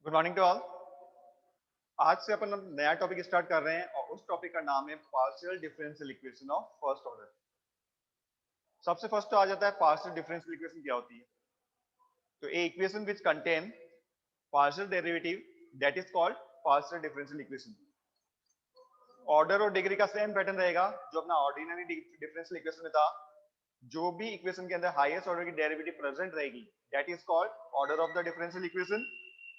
Good morning to all. आज से अपन नया टॉपिक स्टार्ट कर रहे हैं और उस टॉपिक का नाम है partial differential equation of first order. सबसे फर्स्ट तो आ जाता है पार्शियल डिफरेंशियल इक्वेशन क्या होती है। तो a equation which contain partial derivative that is called partial differential equation. Order और डिग्री का सेम पैटर्न रहेगा जो अपना ऑर्डिनरी डिफरेंशियल इक्वेशन में था। जो भी इक्वेशन के अंदर हाईएस्ट ऑर्डर की डेरिवेटिव प्रेजेंट रहेगी that is called order of the differential equation,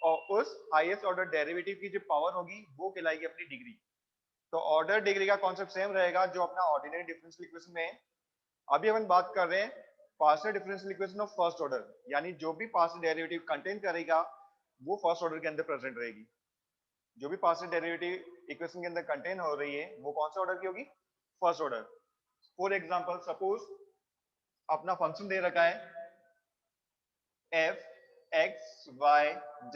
और उस हाईएस्ट ऑर्डर डेरिवेटिव की जो पावर होगी वो कहलाएगी अपनी डिग्री। तो ऑर्डर डिग्री का कॉन्सेप्ट सेम रहेगा जो अपना ऑर्डिनरी डिफरेंशियल इक्वेशन में है। अभी अपन बात कर रहे हैं partial differential equation of first order, यानी जो भी पार्शियल डेरिवेटिव कंटेन करेगा वो फर्स्ट ऑर्डर के अंदर प्रेजेंट रहेगी। जो भी पार्शियल डेरिवेटिव इक्वेशन के अंदर कंटेन हो रही है वो कौन से ऑर्डर की होगी? First order. For example suppose अपना फंक्शन दे रखा है f x y z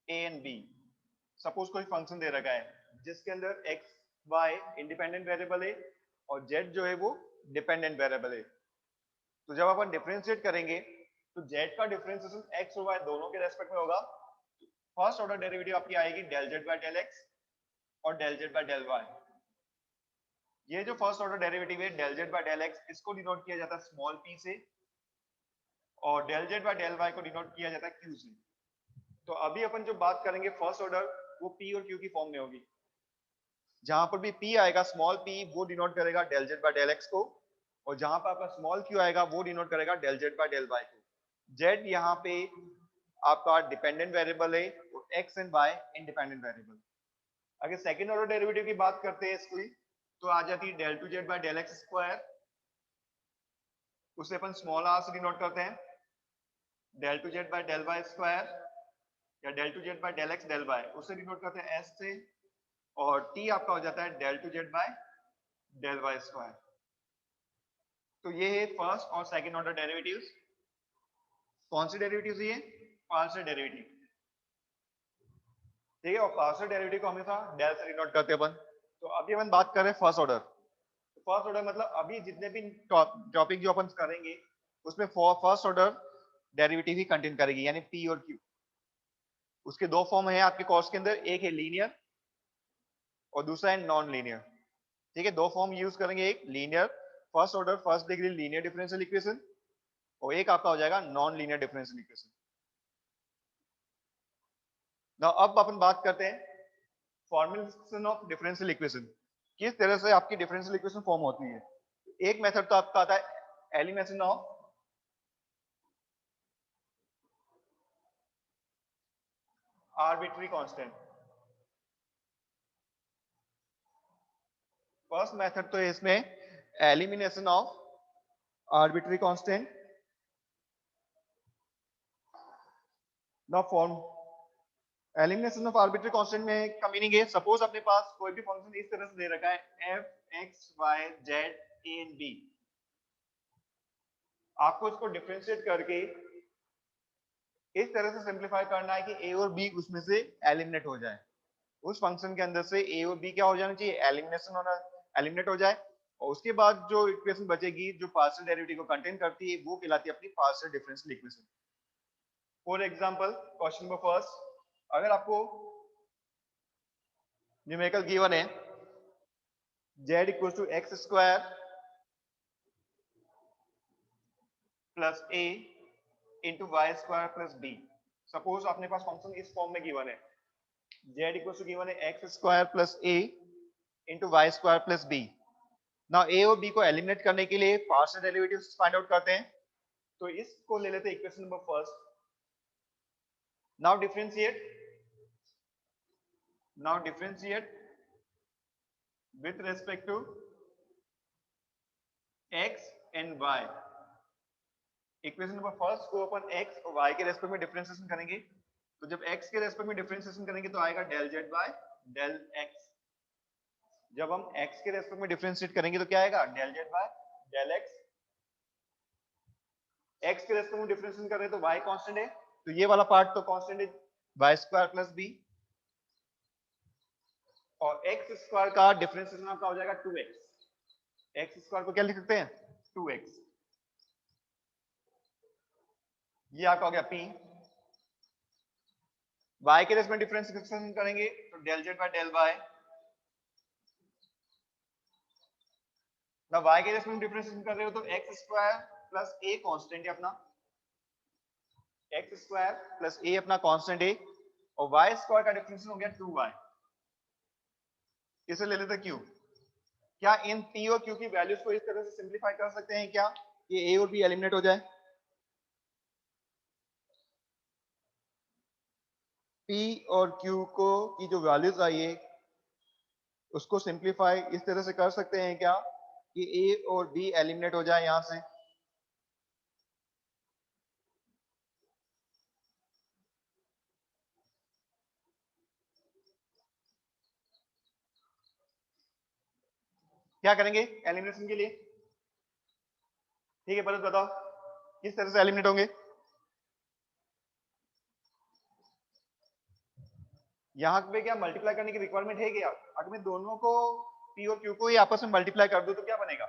a and b। Suppose कोई फंक्शन दे रखा है जिसके अंदर x y इंडिपेंडेंट वेरिएबल है और z जो है वो डिपेंडेंट वेरिएबल है। तो जब अपन डिफरेंशिएट करेंगे तो z का डिफरेंशिएशन x और y दोनों के रेस्पेक्ट में होगा। फर्स्ट ऑर्डर डेरिवेटिव आपकी आएगी del z by del x और del z by del y। ये जो फर्स्ट ऑर्डर डेरिवेटिव है del z by del x इसको डिनोट किया जाता है स्मॉल p से, और del z by del y को डिनोट किया जाता है q से। तो अभी अपन जो बात करेंगे फर्स्ट ऑर्डर वो p और q की फॉर्म में होगी। जहां पर भी p आएगा स्मॉल p वो डिनोट करेगा del z by del x को, और जहां पर आपका स्मॉल q आएगा वो डिनोट करेगा del z by del y को। z यहाँ पे आपका डिपेंडेंट वेरिएबल है और x and y independent variable. अगर सेकंड ऑर्डर डेरिवेटिव की बात करते हैं इसकी तो आ जाती है del two z by del x square. उसे अपन स्मॉल r से डिनोट करते हैं, del two z by del y square या del two z by del x del y उसे डिनोट करते हैं s से, और t आपका हो जाता है del two z by del y square. तो ये है फर्स्ट और सेकंड ऑर्डर डेरिवेटिव्स। कौन सी डेरिवेटिव्स ये? Partial derivative. ठीक है, और पार्शियल डेरिवेटिव को हमेशा डेल से डिनोट करते हैं अपन। तो अभी अपन बात कर रहे हैं फर्स्ट ऑर्डर। फर्स्ट ऑर्डर मतलब अभी जितने भी टॉपिक जो अपन करेंगे उसमें फर्स्ट ऑर्डर डेरिवेटिव ही कंटेन करेगी, यानी p और q। उसके दो फॉर्म है आपके कोर्स के अंदर, एक है लीनियर और दूसरा है नॉन लीनियर। ठीक है, दो फॉर्म यूज करेंगे, एक linear first order first degree linear differential equation, और एक आपका हो जाएगा non linear differential equation. Now अब अपन बात करते हैं फॉर्मुलेशन ऑफ डिफरेंशियल इक्वेशन। किस तरह से आपकी डिफरेंशियल इक्वेशन फॉर्म होती है। एक मेथड तो आपका आता है elimination of arbitrary constant. First method तो है इसमें elimination of arbitrary constant. Now form elimination of arbitrary constant में का मीनिंग है सपोज अपने पास कोई भी फंक्शन इस तरह से दे रखा है f x y z a and b। आपको इसको डिफरेंशिएट करके इस तरह से सिंपलीफाई करना है कि a और b उसमें से एलिमिनेट हो जाए। उस फंक्शन के अंदर से a और b क्या हो जाना चाहिए? एलिमिनेशन होना, एलिमिनेट हो जाए। और उसके बाद जो इक्वेशन बचेगी जो पार्शियल डेरिवेटिव को कंटेन करती है वो कहलाती है अपनी partial differential equation. For example question number first, अगर आपको न्यूमेरिकल गिवन है z equal to x square plus a into y square plus b। Suppose अपने पास फंक्शन इस फॉर्म में गिवन है z इक्वल टू गिवन है x square plus a into y square plus b। Now a और b को eliminate करने के लिए पार्शियल डेरिवेटिव्स फाइंड आउट करते हैं। तो इसको ले लेते हैं equation number first. Now differentiate with respect to x and y। Equation number first को अपन x और y के रेस्पेक्ट में डिफरेंशिएशन करेंगे। तो जब x के रेस्पेक्ट में डिफरेंशिएशन करेंगे तो आएगा del z by del x। जब हम x के रेस्पेक्ट में डिफरेंशिएट करेंगे तो क्या आएगा? Del z by del x। x के रेस्पेक्ट में डिफरेंशिएशन कर रहे हैं तो y कांस्टेंट है, तो ये वाला पार्ट तो कांस्टेंट है y स्क्वायर प्लस b, और x स्क्वायर का डिफरेंशिएशन आपका हो जाएगा 2x। x स्क्वायर को क्या लिख सकते हैं? 2x। ये आपका हो गया p। y के रेस्पेक्ट डिफरेंशिएशन करेंगे तो del z by del y. ना y के रेस्पेक्ट डिफरेंशिएशन कर रहे हो तो x square plus a constant है अपना, एक्स स्क्वायर प्लस ए अपना कांस्टेंट है, और y स्क्वायर का डिफरेंशिएशन हो गया 2y। इसे ले लेते q। क्या इन p और q की वैल्यूज को इस तरह से सिंपलीफाई कर सकते हैं क्या कि a और b एलिमिनेट हो जाए? p और q को की जो वैल्यूज आई है उसको सिंपलीफाई इस तरह से कर सकते हैं क्या कि a और b एलिमिनेट हो जाए यहां से? क्या करेंगे एलिमिनेशन के लिए? ठीक है, पहले बताओ किस तरह से एलिमिनेट होंगे। यहाँ पे क्या मल्टीप्लाई करने की रिक्वायरमेंट है क्या? अगर मैं दोनों को p और q को ही आपस में मल्टीप्लाई कर दूं तो क्या बनेगा?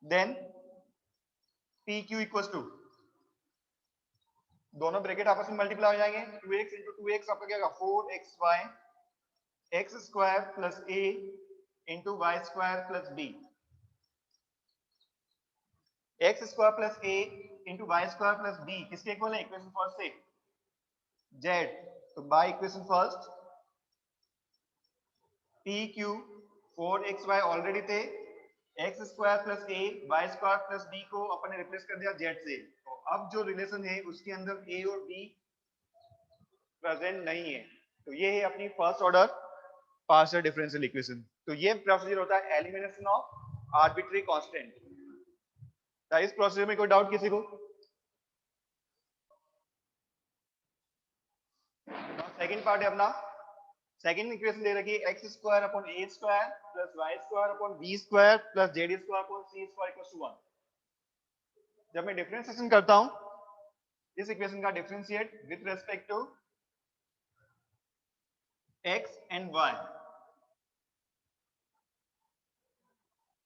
Then p q equal to, दोनों ब्रैकेट आपस में मल्टीप्लाई हो जाएंगे, 2x इंटू 2x आपका क्या होगा 4xy x square plus a into y square plus b, x square plus a into y square plus b किसके इक्वल है इक्वेशन फर्स्ट से? z। तो by equation first p q 4xy already थे, x square plus a y square plus b को अपन ने replace कर दिया जेड से, तो अब जो रिलेशन है उसके अंदर ए और बी प्रेजेंट नहीं है। तो ये है अपनी first order partial differential equation. तो ये प्रोसीजर होता है एलिमिनेशन ऑफ आर्बिट्री कांस्टेंट। इस प्रोसीजर में कोई डाउट किसी को? सेकंड पार्ट है अपना, सेकंड इक्वेशन दे रखी है x square upon a square plus y square upon b square plus z square upon c square equal to 1। जब मैं डिफरेंशिएशन करता हूं इस इक्वेशन का differentiate with respect to x and y,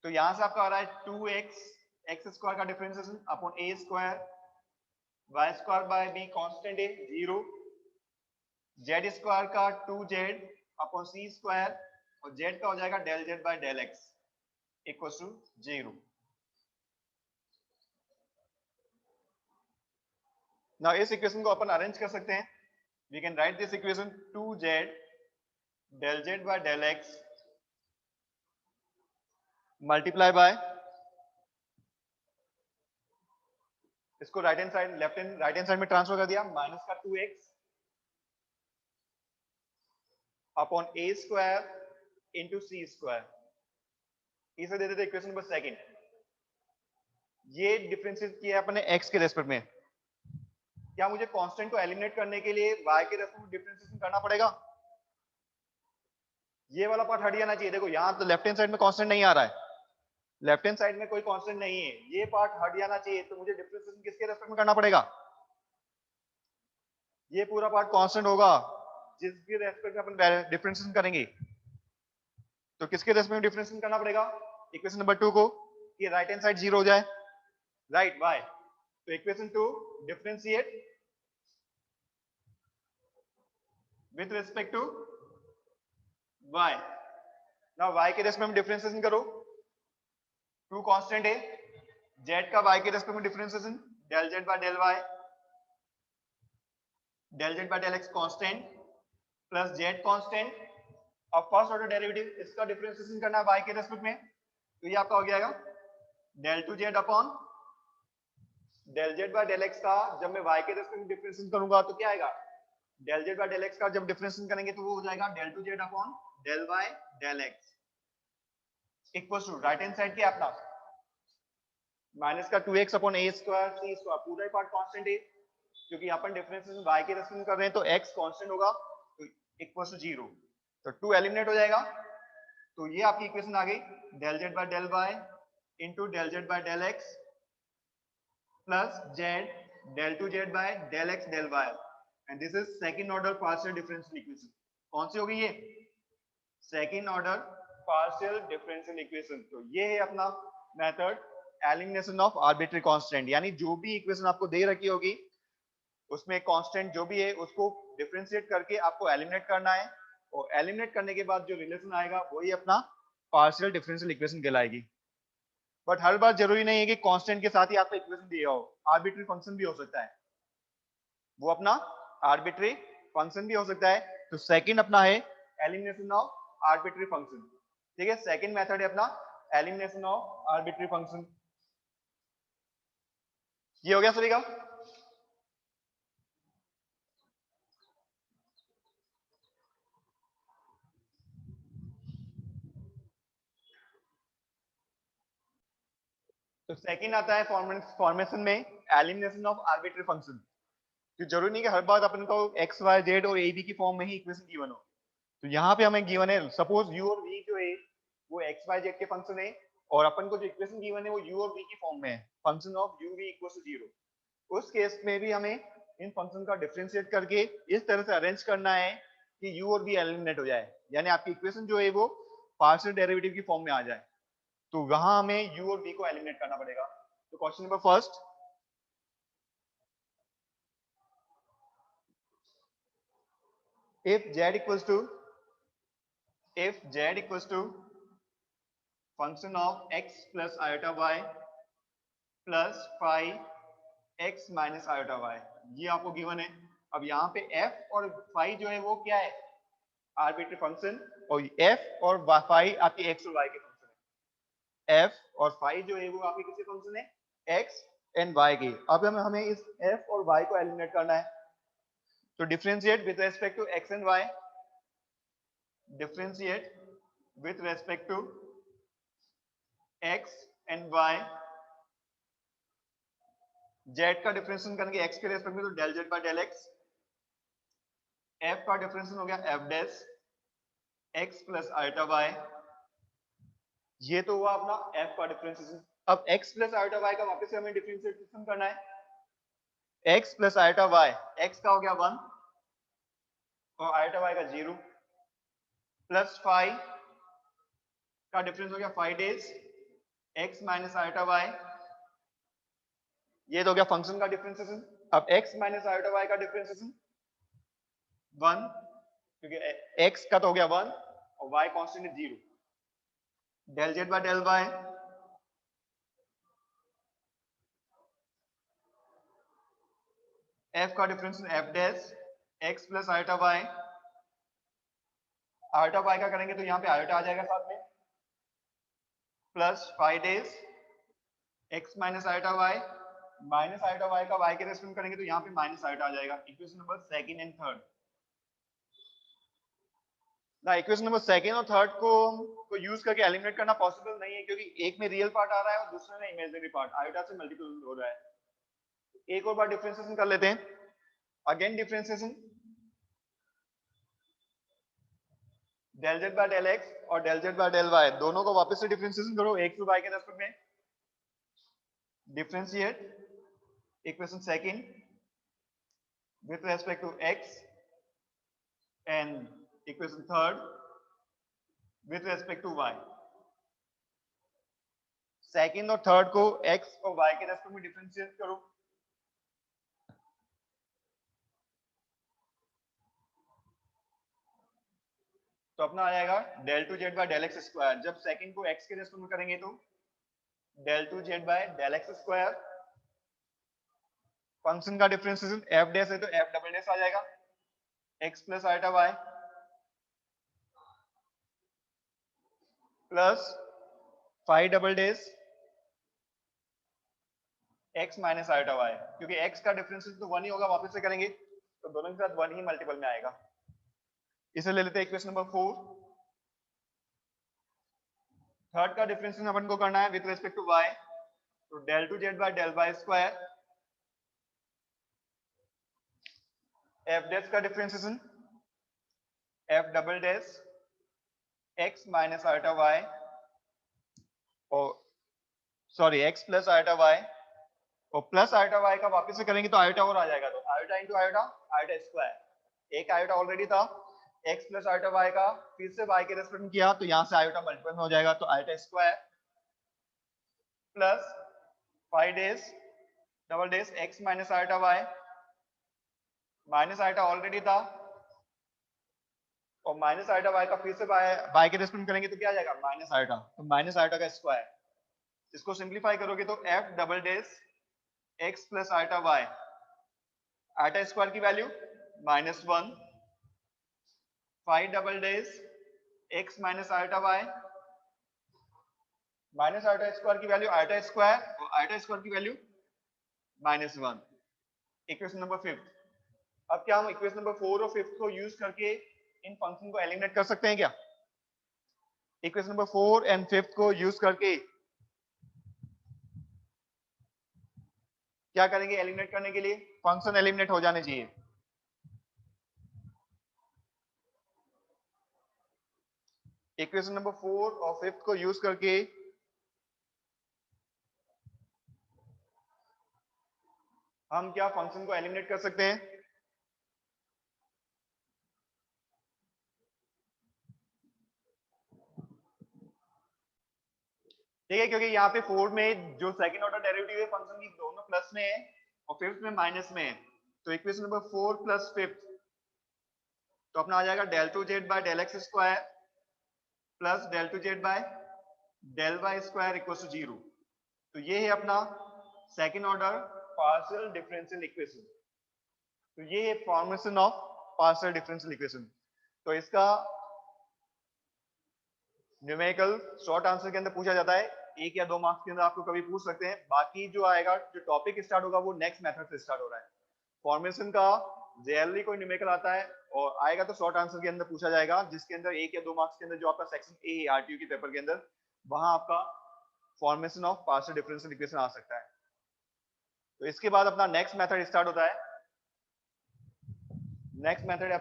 तो यहां से आपका आ रहा है 2x एक्स स्क्वायर का differentiation upon a square, y square by b constant है 0, जेड स्क्वायर का 2z अपॉन सी स्क्वायर, और z का हो जाएगा del z by del x equal to 0। ना इस इक्वेशन को अपन अरेंज कर सकते हैं, we can write this equation 2z del z by del x multiply by, इसको right hand side left hand right hand side में ट्रांसफर कर दिया, माइनस का 2x upon a square into c square, इसे दे देते इक्वेशन नंबर सेकंड। ये differentiate किया अपने x के रेस्पेक्ट में, क्या मुझे कांस्टेंट को एलिमिनेट करने के लिए y के रेस्पेक्ट में डिफरेंशिएशन करना पड़ेगा? ये वाला पार्ट हट जाना चाहिए। देखो यहां तो लेफ्ट हैंड साइड में कांस्टेंट नहीं आ रहा है, लेफ्ट हैंड साइड में कोई कांस्टेंट नहीं है, ये पार्ट हट जाना चाहिए, तो मुझे डिफरेंशिएशन किसके रेस्पेक्ट में करना पड़ेगा? ये पूरा पार्ट कांस्टेंट होगा जिसके रेस्पेक्ट में अपन डिफरेंशिएशन करेंगे, तो किसके रेस्पेक्ट में डिफरेंशिएशन करना पड़ेगा इक्वेशन नंबर 2 को कि राइट हैंड साइड 0 हो जाए, राइट बाय, तो equation 2 differentiate with respect to y। Now y के रेस्पेक्ट में डिफरेंशिएशन करो, 2 कांस्टेंट है, z का y के रेस्पेक्ट में differentiation del z by del y, del z by del x constant plus z constant, अब first order derivative इसका differentiation करना है y के रेस्पेक्ट में, तो ये आपका हो जाएगा del two z upon del z by del x का जब मैं y के रेस्पेक्ट में डिफरेंशिएशन करूंगा तो क्या आएगा, del z by del x का जब डिफरेंशिएशन करेंगे तो वो हो जाएगा del two z upon del y del x equals to right hand side क्या अपना माइनस का 2x upon a square c square, पूरा ही पार्ट कांस्टेंट है क्योंकि अपन डिफरेंशिएशन y के रेस्पेक्ट में कर रहे हैं, तो x कांस्टेंट होगा तो इक्वल्स टू 0, तो 2 एलिमिनेट हो जाएगा, तो ये आपकी इक्वेशन आ गई del z by del y into del z by del x plus z del two z by del x del y, and this is second order partial differential equation. कौन सी होगी ये? Second order partial differential equation. तो ये है अपना method elimination of arbitrary constant, यानी जो भी इक्वेशन आपको दे रखी होगी उसमें कांस्टेंट जो भी है उसको डिफरेंशिएट करके आपको एलिमिनेट करना है, और एलिमिनेट करने के बाद जो रिलेशन आएगा वही अपना पार्शियल डिफरेंशियल इक्वेशन कहलाएगी। बट हर बार जरूरी नहीं है कि कांस्टेंट के साथ ही आपको इक्वेशन दिया हो, आर्बिट्री फंक्शन भी हो सकता है, वो अपना आर्बिट्री फंक्शन भी हो सकता है। तो सेकंड अपना है एलिमिनेशन ऑफ आर्बिट्री फंक्शन। ठीक है, सेकंड मेथड है अपना एलिमिनेशन ऑफ आर्बिट्री फंक्शन। ये हो गया सभी का। तो सेकंड आता है फॉर्मेशन में एलिमिनेशन ऑफ आर्बिट्री फंक्शन। तो जरूरी नहीं कि हर बार अपन को एक्स वाई जेड और ए बी की फॉर्म में ही इक्वेशन गिवन हो। तो यहाँ पे हमें गिवन है, सपोज यू और वी जो है वो एक्स वाई जेड के फंक्शन है, और अपन को जो इक्वेशन गिवन है वो यू और वी की फॉर्म में है, function of u v equal to 0। उस केस में भी हमें इन फंक्शन का डिफरेंशिएट करके इस तरह से अरेंज करना है कि यू और वी एलिमिनेट हो जाए, यानी आपकी इक्वेशन जो है वो पार्शियल डेरिवेटिव की फॉर्म में आ जाए। तो वहां हमें यू और वी को एलिमिनेट करना पड़ेगा। तो question number first, if z equals to function of x plus iota y plus phi x minus iota y, ये आपको गिवन है। अब यहाँ पे f और phi जो है वो क्या है, आर्बिट्री फंक्शन, और f और phi आपकी x और y के फंक्शन है। f और phi जो है वो आपके किसके फंक्शन है, x एंड y के। अब हमें इस f और y को एलिमिनेट करना है। तो differentiate with respect to x and y, differentiate with respect to x and y, z का डिफरेंशिएशन करेंगे x के रेस्पेक्ट में तो del z by del x, f का डिफरेंशिएशन हो गया f dash x plus iota y, ये तो हुआ अपना f का डिफरेंशिएशन। अब x प्लस आयोटा y का वापस से हमें डिफरेंशिएशन करना है। x plus iota y, x का हो गया 1 और आयोटा y का 0, प्लस फाई का डिफरेंस हो गया 5 days x minus iota y, ये तो हो गया फंक्शन का डिफरेंशिएशन। अब x माइनस आयोटा y का डिफरेंशिएशन 1, क्योंकि x का तो हो गया 1 और y कांस्टेंट है 0, del z by del y, f का differentiation f dash x plus iota y, iota y का करेंगे तो यहाँ पे आयोटा आ जाएगा साथ में, plus 5 days x minus iota y, minus iota y का y के रेस्पेक्ट में करेंगे तो यहाँ पे माइनस आयोटा आ जाएगा। Equation number second and third ना, इक्वेशन नंबर सेकंड और थर्ड को यूज करके एलिमिनेट करना पॉसिबल नहीं है, क्योंकि एक में रियल पार्ट आ रहा है और दूसरे में इमेजिनरी पार्ट, आयोटा से मल्टीपल हो रहा है। एक और बार डिफरेंशिएशन कर लेते हैं, again differentiation del z by del x और del z by del y, दोनों को वापस से डिफरेंशिएशन करो x और y के रेस्पेक्ट में, differentiate equation second with respect to x and equation third with respect to y। Second और थर्ड को x और y के रेस्पेक्ट में डिफरेंशिएट करो, तो अपना आ जाएगा del two z by del x square. जब सेकंड को x के रेस्पेक्ट में करेंगे तो del two z by del x square, function का डिफरेंशिएशन f डैश है तो f डबल डैश आ जाएगा, x plus iota y plus 5 double dash x minus iota y, क्योंकि x का डिफरेंशिएशन तो 1 ही होगा, वापस से करेंगे तो दोनों के साथ 1 ही मल्टीपल में आएगा। इसे ले लेते हैं इक्वेशन नंबर 4। थर्ड का डिफरेंशिएशन अपन को करना है विद रिस्पेक्ट टू y, तो del two z by del y square, f dash का differentiation f double dash x minus iota y, और sorry x plus iota y, और प्लस आयोटा y का वापस से करेंगे तो आयोटा और आ जाएगा, तो iota into iota, iota square, एक आयोटा ऑलरेडी था, x प्लस आयोटा y का फिर से y के रेस्पेक्ट में किया तो यहाँ से आयोटा मल्टीपल में हो जाएगा, तो iota square plus 5 dash double dash x minus iota y minus iota already था और माइनस आइटा वाई का फिर से वाई के रेस्पेक्ट करेंगे तो क्या आ जाएगा माइनस आइटा, तो माइनस आइटा का स्क्वायर। इसको सिंप्लीफाई करोगे तो f double dash x plus iota y, iota square की value -1, five double dash x minus iota y, minus iota square की वैल्यू आइटा स्क्वायर और आइटा स्क्वायर की value -1। Equation number 5। अब क्या हम इक्वेशन नंबर 4 और 5 को यूज करके इन फंक्शन को एलिमिनेट कर सकते हैं क्या? इक्वेशन नंबर 4 एंड 5 को यूज करके क्या करेंगे एलिमिनेट करने के लिए? फंक्शन एलिमिनेट हो जाने चाहिए। इक्वेशन नंबर 4 और 5 को यूज करके हम क्या फंक्शन को एलिमिनेट कर सकते हैं? ठीक है, क्योंकि यहाँ पे 4 में जो सेकंड ऑर्डर डेरिवेटिव है फंक्शन की दोनों प्लस में है और 5th में माइनस में है, तो इक्वेशन नंबर 4 प्लस 5 तो अपना आ जाएगा del two z by del x square plus del two z by del y square equal to 0। तो ये है अपना second order partial differential equation. तो ये है formation of partial differential equation. तो इसका न्यूमेरिकल शॉर्ट आंसर के अंदर पूछा जाता है, 1 या 2 मार्क्स के अंदर आपको कभी पूछ सकते हैं। बाकी जो आएगा, जो टॉपिक स्टार्ट होगा वो नेक्स्ट मेथड से स्टार्ट हो रहा है। फॉर्मेशन का जेनरली कोई न्यूमेरिकल आता है और आएगा तो शॉर्ट आंसर के अंदर पूछा जाएगा, जिसके अंदर 1 या 2 मार्क्स के अंदर जो आपका सेक्शन ए है आरटीयू के पेपर के अंदर, वहां आपका formation of partial differential equation आ सकता है। तो इसके बाद अपना नेक्स्ट मेथड स्टार्ट होता है। नेक्स्ट मेथड है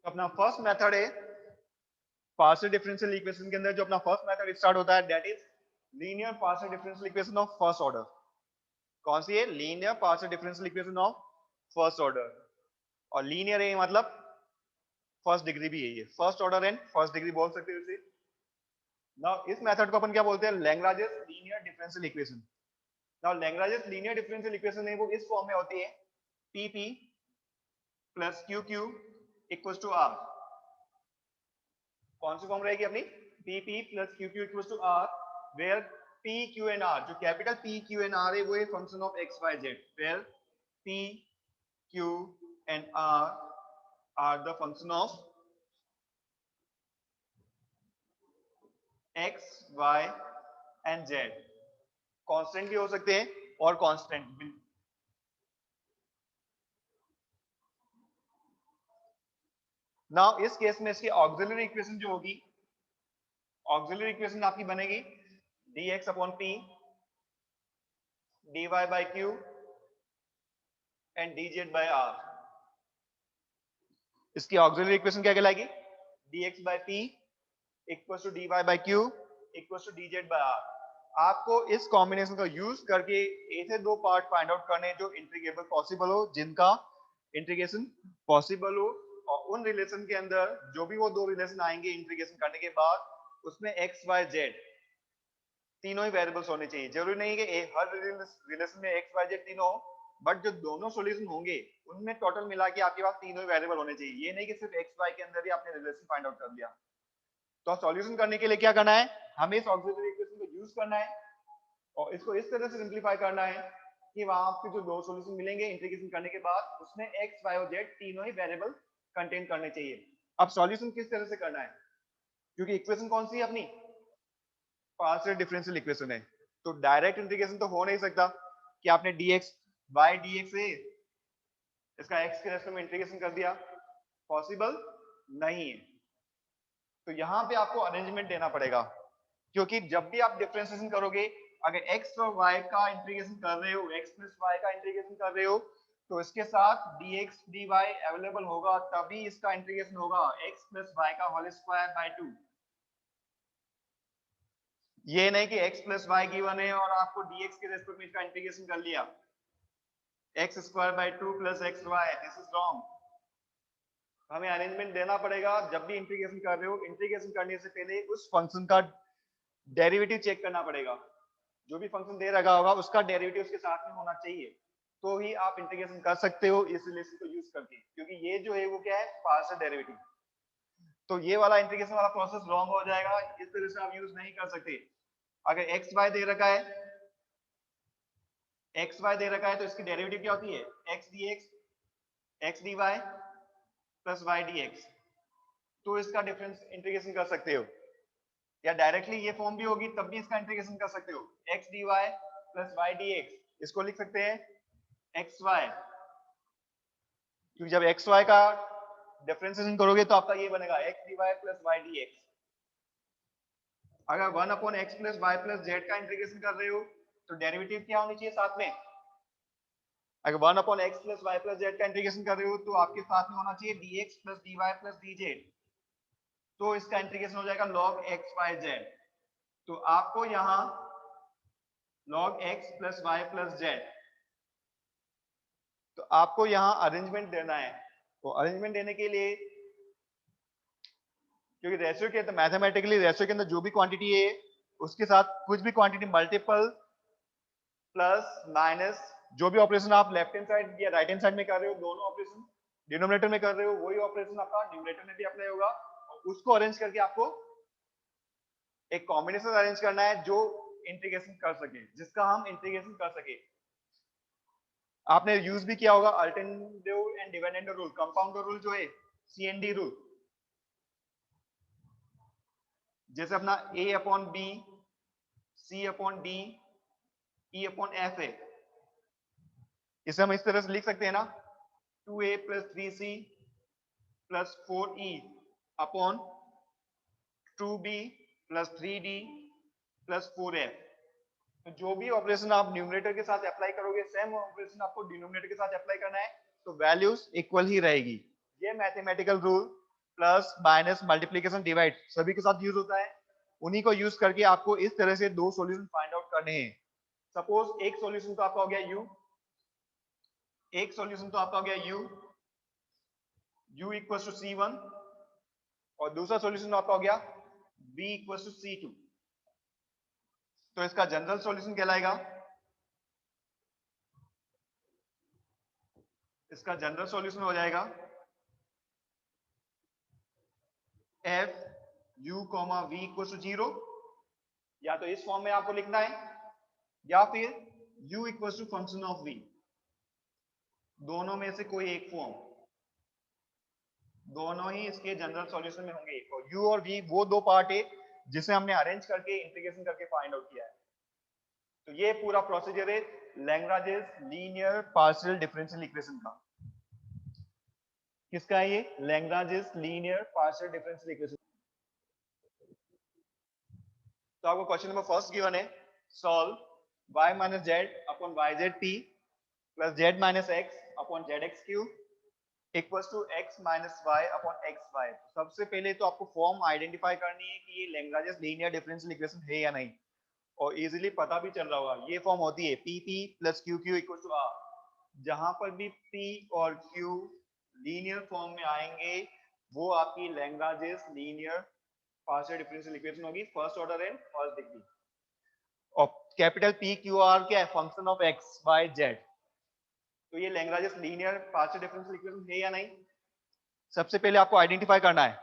अपना फर्स्ट मेथड है पार्शियल डिफरेंशियल इक्वेशन के अंदर जो अपना फर्स्ट मेथड स्टार्ट होता है, that is linear partial differential equation of first order. कौन सी है? Linear partial differential equation of first order. और लीनियर है मतलब फर्स्ट डिग्री भी है, ये first order and first degree बोल सकते हो इसे। नाउ इस मेथड को अपन क्या बोलते हैं? Lagrange's linear differential equation. Now Lagrange's linear differential equation है वो इस फॉर्म में होती है, P plus Q equal to R. कौन सी फॉर्म रहेगी अपनी? P plus Q equal to R, where P Q and R, जो capital P Q and R है वो है function of x y z, where P Q and R the function of x y and z. Constant भी हो सकते हैं और constant भी। नाउ इस केस में इसकी ऑक्सिलरी इक्वेशन जो होगी, ऑक्सिलरी इक्वेशन आपकी बनेगी dx upon p dy by q and dz by r। इसकी ऑक्सिलरी इक्वेशन क्या कहलाएगी? dx by p equal to dy by q equal to dz by r। आपको इस कॉम्बिनेशन का यूज करके ऐसे दो पार्ट फाइंड आउट करने जो इंटीग्रेबल पॉसिबल हो, जिनका इंटीग्रेशन पॉसिबल हो, और उन रिलेशन के अंदर जो भी वो दो रिलेशन आएंगे इंटीग्रेशन करने के बाद, उसमें एक्स वाई जेड तीनों ही वेरिएबल्स होने चाहिए। जरूरी नहीं है कि हर रिलेशन में एक्स वाई जेड तीनों हो, बट जो दोनों सॉल्यूशन होंगे उनमें टोटल मिला के आपके पास तीनों ही वेरिएबल होने चाहिए। ये नहीं कि सिर्फ एक्स वाई के अंदर ही आपने रिलेशन फाइंड आउट कर लिया। तो सॉल्यूशन करने के लिए क्या करना है? हमें इस ऑक्सिलरी इक्वेशन को यूज करना है और इसको इस तरह से सिंप्लीफाई करना है कि वहां आपके जो दो सॉल्यूशन मिलेंगे इंटीग्रेशन करने के बाद, उसमें एक्स वाई और जेड तीनों ही वेरिएबल कंटेन करने चाहिए। अब सॉल्यूशन किस तरह से करना है? क्योंकि इक्वेशन कौन सी है अपनी? पार्शियल डिफरेंशियल इक्वेशन है, तो डायरेक्ट इंटीग्रेशन तो हो नहीं सकता कि आपने dx बाय dx से इसका x के रेस्पेक्ट में इंटीग्रेशन कर दिया, पॉसिबल नहीं है। तो यहां पे आपको अरेंजमेंट देना पड़ेगा, क्योंकि जब भी आप डिफरेंशिएशन करोगे, अगर x और y का इंटीग्रेशन कर रहे हो, x प्लस y का इंटीग्रेशन कर रहे हो, तो इसके साथ dx dy अवेलेबल होगा, तभी इसका इंटीग्रेशन होगा x प्लस y का होल स्क्वायर बाय 2। ये नहीं कि x प्लस वाई गिवन है और आपको dx के रेस्पेक्ट में इसका इंटीग्रेशन कर लिया, x square by 2 plus x y, this is wrong. हमें अरेंजमेंट देना पड़ेगा। जब भी इंटीग्रेशन कर रहे हो, इंटीग्रेशन करने से पहले उस फंक्शन का डेरिवेटिव चेक करना पड़ेगा। जो भी फंक्शन दे रखा होगा उसका डेरिवेटिव उसके साथ में होना चाहिए, तो ही आप इंटीग्रेशन कर सकते हो इस रिलेशन को यूज करके, क्योंकि ये जो है वो क्या है, पार्शियल डेरिवेटिव। तो ये वाला इंटीग्रेशन वाला प्रोसेस रॉन्ग हो जाएगा, इस तरह से आप यूज नहीं कर सकते। अगर एक्स वाई दे रखा है, एक्स वाई दे रखा है, तो इसकी डेरिवेटिव क्या होती है, x d x, x d y plus y d x. तो इसका डिफरेंस इंटीग्रेशन कर सकते हो, या डायरेक्टली ये फॉर्म भी होगी तब भी इसका इंटीग्रेशन कर सकते हो, x d y plus y d x, इसको लिख सकते हैं एक्स वाई, क्योंकि जब एक्स वाई का डिफरेंशिएशन करोगे तो आपका ये बनेगा x d y plus y d x. अगर 1 upon x plus y plus z का इंटीग्रेशन कर रहे हो तो डेरिवेटिव क्या होनी चाहिए साथ में, अगर 1 upon x plus y plus z का इंटीग्रेशन कर रहे हो तो आपके साथ में होना चाहिए dx plus dy plus dz, तो इसका इंटीग्रेशन हो जाएगा log x y z। तो आपको यहां log x plus y plus z, तो आपको यहां अरेंजमेंट देना है। तो अरेंजमेंट देने के लिए, क्योंकि रेशियो के अंदर मैथमेटिकली रेशियो के अंदर जो भी क्वांटिटी है उसके साथ कुछ भी क्वांटिटी मल्टीपल प्लस माइनस, जो भी ऑपरेशन आप लेफ्ट हैंड साइड या राइट हैंड साइड में कर रहे हो, दोनों ऑपरेशन डिनोमिनेटर में कर रहे हो, वही ऑपरेशन आपका न्यूमरेटर में भी अप्लाई होगा। और उसको अरेंज करके आपको एक कॉम्बिनेशन अरेंज करना है जो इंटीग्रेशन कर सके, जिसका हम इंटीग्रेशन कर सके। आपने यूज भी किया होगा alternative and dependent rule, compound rule जो है CND रूल, जैसे अपना A upon b, C upon d, E upon f है, इसे हम इस तरह से लिख सकते हैं ना, 2A plus 3C plus 4E upon 2B plus 3D plus 4F। तो जो भी ऑपरेशन आप न्यूमरेटर के साथ अप्लाई करोगे, सेम ऑपरेशन आपको डिनोमिनेटर के साथ अप्लाई करना है, तो वैल्यूज इक्वल ही रहेगी। ये mathematical rule plus minus multiplication divide सभी के साथ यूज होता है, उन्हीं को यूज करके आपको इस तरह से दो सॉल्यूशन फाइंड आउट करने हैं। सपोज एक सॉल्यूशन तो आपका हो गया u, एक सॉल्यूशन तो आपका हो गया u इक्वल टू C1, और दूसरा सॉल्यूशन आपका हो गया b इक्वल टू C2। तो इसका जनरल सॉल्यूशन कहलाएगा, इसका जनरल सॉल्यूशन हो जाएगा f u v equal to 0, या तो इस फॉर्म में आपको लिखना है, या फिर u equal to function of v, दोनों में से कोई एक फॉर्म, दोनों ही इसके जनरल सॉल्यूशन में होंगे। और u और v वो दो पार्ट है जिसे हमने अरेंज करके इंटीग्रेशन करके फाइंड आउट किया है। तो ये पूरा प्रोसीजर है Lagrange's linear partial differential equation का। किसका है ये, Lagrange's linear partial differential equation. तो आपको क्वेश्चन नंबर फर्स्ट गिवन है, solve y minus z upon y z t plus z minus x upon z x cube equals to x minus y upon x y. सबसे पहले तो आपको form identify करनी है कि ये लैग्रांजेस लीनियर डिफरेंशियल इक्वेशन है या नहीं, और इजीली पता भी चल रहा होगा। ये फॉर्म होती है p p plus q q equal to r. जहां पर भी p और q लीनियर फॉर्म में आएंगे वो आपकी Lagrange's linear partial differential equation होगी, first order and first degree. और कैपिटल P Q R क्या है, function of x y z। तो ये Lagrange's linear partial differential equation है या नहीं, सबसे पहले आपको आइडेंटिफाई करना है।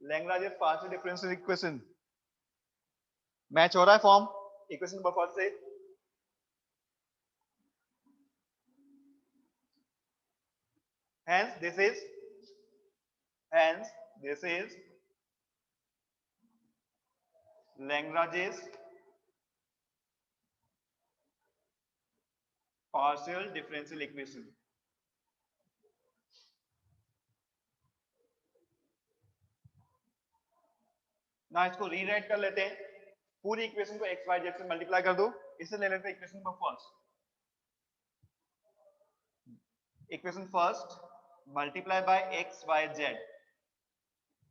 Lagrange's partial differential equation match हो रहा है फॉर्म इक्वेशन नंबर फर्स्ट से, hence this is Lagrange's partial differential equation। ना इसको रीराइट कर लेते हैं, पूरी इक्वेशन को एक्स वाई जेड से मल्टीप्लाई कर दो, इसे ले लेते हैं equation number first. Equation first multiply by x y z,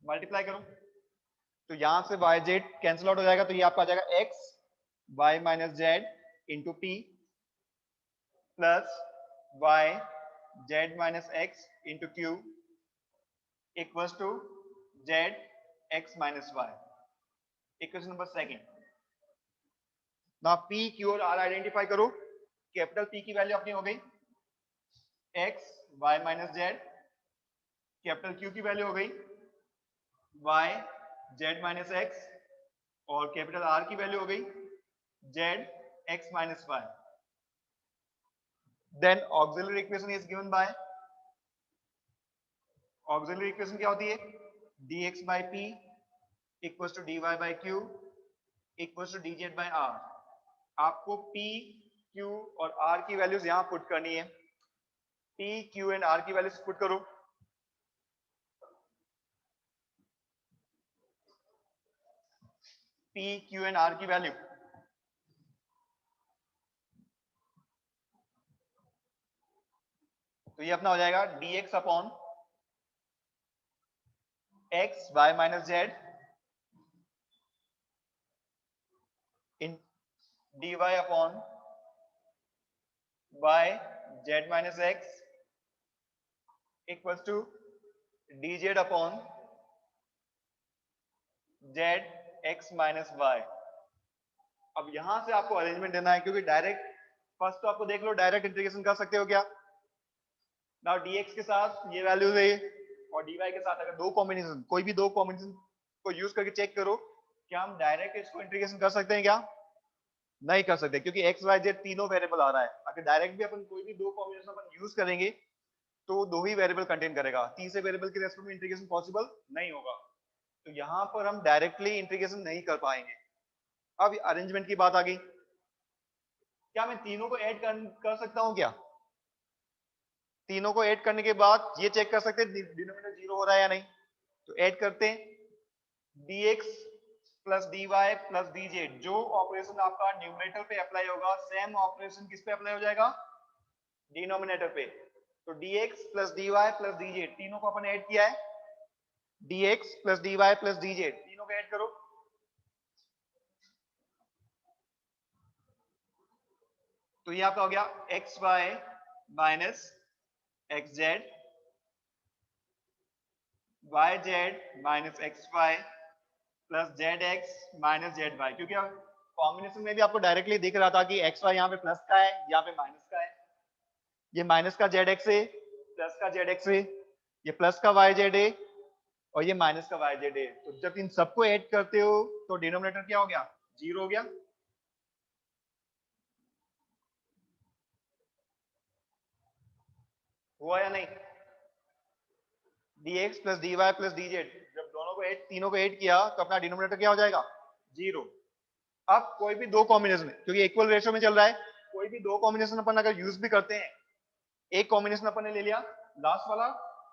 multiply करो तो यहां से वाई जेड कैंसिल आउट हो जाएगा, तो ये आपका आ जाएगा x y minus z into p plus y z minus x into q equals to z x minus y. Equation number second ना पी क्यू और आर आइडेंटिफाई करो। कैपिटल पी की वैल्यू अपनी हो गई x y minus z, capital q की value हो गई वाई जेड माइनस एक्स, और कैपिटल आर की वैल्यू हो गई z x minus y. Then auxiliary equation is given by, auxiliary equation क्या होती है, dx by p equals to dy by q equals to dz by r। आपको p, q और r की values यहां पुट करनी है। p, q एंड r की वैल्यूज पुट करो। p, q एंड r की वैल्यू, तो ये अपना हो जाएगा dx upon x y minus z इन dy upon y z minus x equals to dz upon z x minus y। अब यहां से आपको अरेंजमेंट देना है, क्योंकि डायरेक्ट फर्स्ट तो आपको देख लो डायरेक्ट इंटीग्रेशन कर सकते हो क्या। नाउ dx के साथ ये वैल्यूज है और dy के साथ अगर दो कॉम्बिनेशन, कोई भी दो कॉम्बिनेशन को यूज करके चेक करो क्या हम डायरेक्ट इसको इंटीग्रेशन कर सकते हैं क्या, नहीं कर सकते, क्योंकि x y z तीनों वेरिएबल आ रहा है। अगर डायरेक्ट भी अपन कोई भी दो कॉम्बिनेशन अपन यूज करेंगे तो दो ही वेरिएबल कंटेन करेगा, तीसरे वेरिएबल के रेस्पेक्ट में इंटीग्रेशन पॉसिबल नहीं होगा। तो यहां पर हम डायरेक्टली इंटीग्रेशन नहीं कर पाएंगे। अब अरेंजमेंट की बात आ गई, क्या मैं तीनों को ऐड कर सकता हूं क्या, तीनों को ऐड करने के बाद ये चेक कर सकते हैं डिनोमिनेटर जीरो हो रहा है या नहीं। तो ऐड करते हैं dx plus dy plus dz, जो ऑपरेशन आपका न्यूमरेटर पे अप्लाई होगा सेम ऑपरेशन किस पे अप्लाई हो जाएगा, डिनोमिनेटर पे। तो dx plus dy plus dz तीनों को अपन ऐड किया है, dx plus dy plus dz तीनों को ऐड करो। तो ये आपका हो गया x y minus x z, y z minus x y plus z x minus z y. क्योंकि कॉम्बिनेशन में भी आपको डायरेक्टली दिख रहा था कि एक्स वाई यहाँ पे प्लस का है, यहाँ पे माइनस का है, ये माइनस का जेड एक्स है, प्लस का जेड एक्स है, ये प्लस का वाई जेड है, और ये माइनस का वाई जेड है। तो जब इन सबको ऐड करते हो तो डिनोमिनेटर क्या हो गया, जीरो हो गया। हुआ या नहीं, dx plus dy plus dz, जब दोनों को ऐड, तीनों को ऐड किया तो अपना डिनोमिनेटर क्या हो जाएगा, जीरो। अब कोई भी दो कॉम्बिनेशन, क्योंकि इक्वल रेशियो में चल रहा है, कोई भी दो कॉम्बिनेशन अपन अगर यूज भी करते हैं, एक कॉम्बिनेशन अपन ने ले लिया लास्ट वाला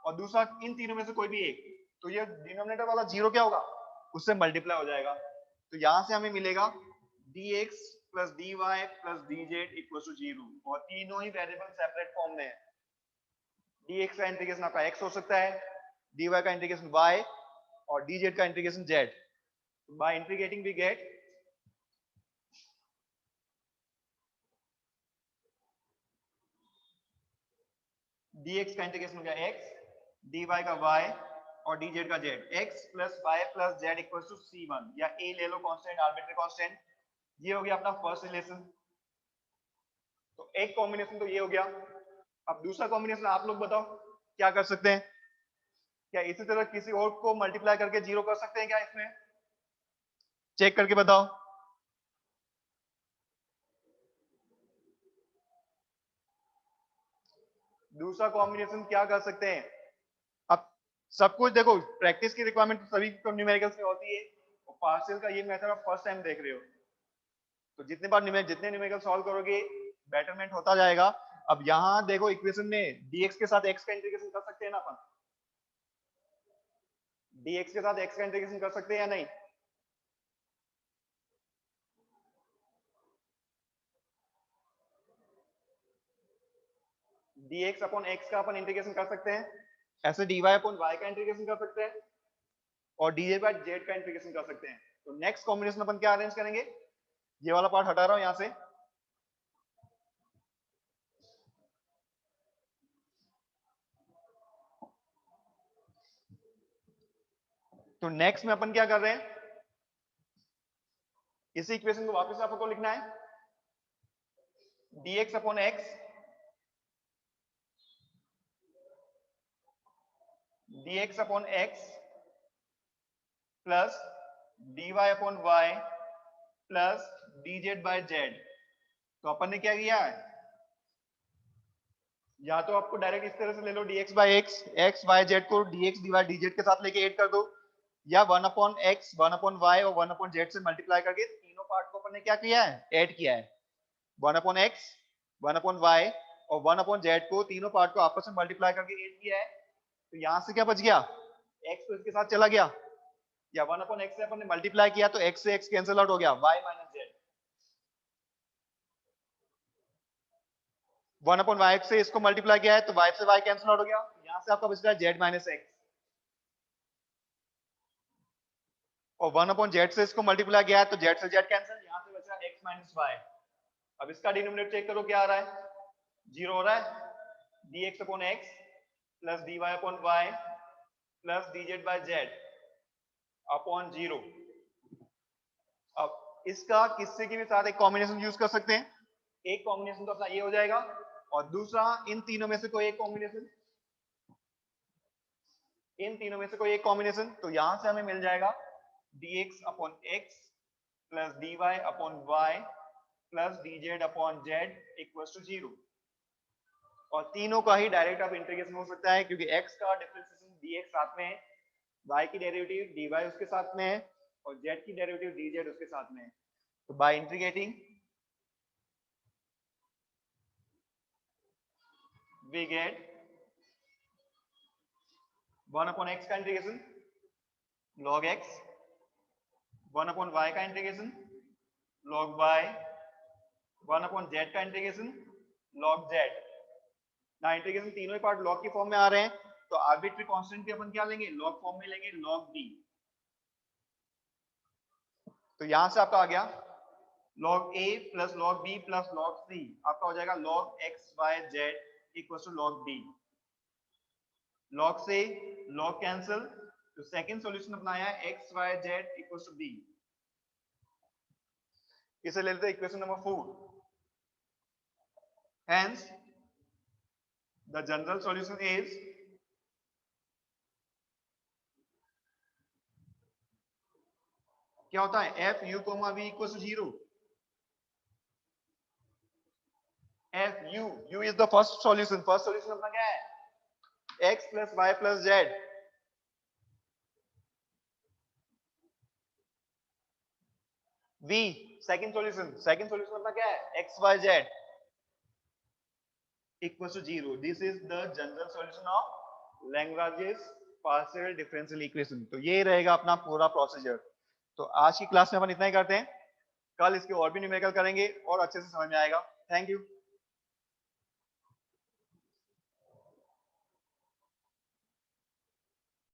और दूसरा इन तीनों में से कोई भी एक, तो ये डिनोमिनेटर वाला जीरो क्या होगा, उससे मल्टीप्लाई हो जाएगा। तो यहां से हमें मिलेगा dx plus dy plus dz equal to zero, और तीनों ही वेरिएबल सेपरेट फॉर्म में है। dx का इंटीग्रेशन आपका x हो सकता है, dy का इंटीग्रेशन y और dz का integration z। By integrating we get dx का इंटीग्रेशन हो गया x, dy का y और dz का z। x plus y plus z equal to c1, या a ले लो कांस्टेंट, आर्बिट्री कांस्टेंट। ये हो गया अपना फर्स्ट रिलेशन। तो एक कॉम्बिनेशन तो ये हो गया। अब दूसरा कॉम्बिनेशन आप लोग बताओ क्या कर सकते हैं, क्या इसी तरह किसी और को मल्टीप्लाई करके जीरो कर सकते हैं क्या, इसमें चेक करके बताओ। दूसरा कॉम्बिनेशन क्या कर सकते हैं, अब सब कुछ देखो, प्रैक्टिस की रिक्वायरमेंट तो सभी को न्यूमेरिकल्स में होती है, और पार्शियल का ये मेथड आप फर्स्ट टाइम देख रहे हो, तो जितने बार जितने न्यूमेरिकल सॉल्व करोगे बेटरमेंट होता जाएगा। अब यहां देखो इक्वेशन में dx के साथ x का इंटीग्रेशन कर सकते हैं ना अपन, dx के साथ x का इंटीग्रेशन कर सकते हैं या नहीं, dx अपॉन x का अपन इंटीग्रेशन कर सकते हैं, ऐसे dy अपॉन y का इंटीग्रेशन कर सकते हैं, और dz बाय z का इंटीग्रेशन कर सकते हैं। तो नेक्स्ट कॉम्बिनेशन अपन क्या अरेंज करेंगे, ये वाला पार्ट हटा रहा हूं यहां से। तो नेक्स्ट में अपन क्या कर रहे हैं, इसी इक्वेशन को वापस आपको लिखना है dx upon x plus dy upon y plus dz by z। तो अपन ने क्या किया है, या तो आपको डायरेक्ट इस तरह से ले लो dx by x y z को dx dy dz के साथ लेके ऐड कर दो, या 1 अपॉन x 1 अपॉन y और 1 अपॉन z से मल्टीप्लाई करके तीनों पार्ट को अपन ने क्या किया है, ऐड किया है। 1 अपॉन x 1 अपॉन y और 1 अपॉन z को तीनों पार्ट को आपस में मल्टीप्लाई करके ऐड किया है। तो यहां से क्या बच गया, x तो इसके साथ चला गया, या 1 अपॉन x से अपन ने मल्टीप्लाई किया तो x से x कैंसिल आउट हो गया, y minus z। 1 upon y से इसको मल्टीप्लाई किया है तो y से y कैंसिल आउट हो गया, यहां से आपका बच रहा है z माइनस x। और 1 अपॉन z से इसको मल्टीप्लाई किया है तो z से z कैंसिल, यहां से बच रहा है x माइनस y। अब इसका डिनोमिनेटर चेक करो क्या आ रहा है, 0 हो रहा है, dx upon x plus dy upon y plus dz by z upon 0। अब इसका किससे के भी साथ एक कॉम्बिनेशन यूज कर सकते हैं, एक कॉम्बिनेशन तो अपना ये हो जाएगा और दूसरा इन तीनों में से कोई एक कॉम्बिनेशन, इन तीनों में से कोई एक कॉम्बिनेशन। तो यहां से हमें मिल जाएगा dx upon x plus dy upon y plus dz upon z equals to 0। और तीनों का ही डायरेक्ट आप इंटीग्रेशन हो सकता है क्योंकि x का डिफरेंशिएशन dx साथ में है, y की डेरिवेटिव dy उसके साथ में है और z की डेरिवेटिव dz उसके साथ में है। तो by integrating we get 1 upon x का integration log x, 1 upon y का integration log y, 1 upon z का इंटीग्रेशन log z। ना इंटीग्रेशन तीनों ही पार्ट log की फॉर्म में आ रहे हैं तो आर्बिट्री कांस्टेंट भी अपन क्या लेंगे, log फॉर्म में लेंगे, log b। तो यहां से आपका आ गया log a plus log b plus log c, आपका हो जाएगा log x y z equal to log b। log से log कैंसिल, तो सेकंड सॉल्यूशन अपनाया है x y z equal to b। इसे ले लेते हैं equation number 4। Hence the general solution is क्या होता है, f u comma v equals to 0। f u is the first solution, first solution अपना क्या है, x plus y plus z। v second solution, second solution अपना क्या है, x y z equals to 0। this is the general solution of Lagrange's partial differential equation। तो ये रहेगा अपना पूरा प्रोसीजर। तो आज की क्लास में अपन इतना ही करते हैं, कल इसके और भी न्यूमेरिकल करेंगे और अच्छे से समझ में आएगा। Thank you.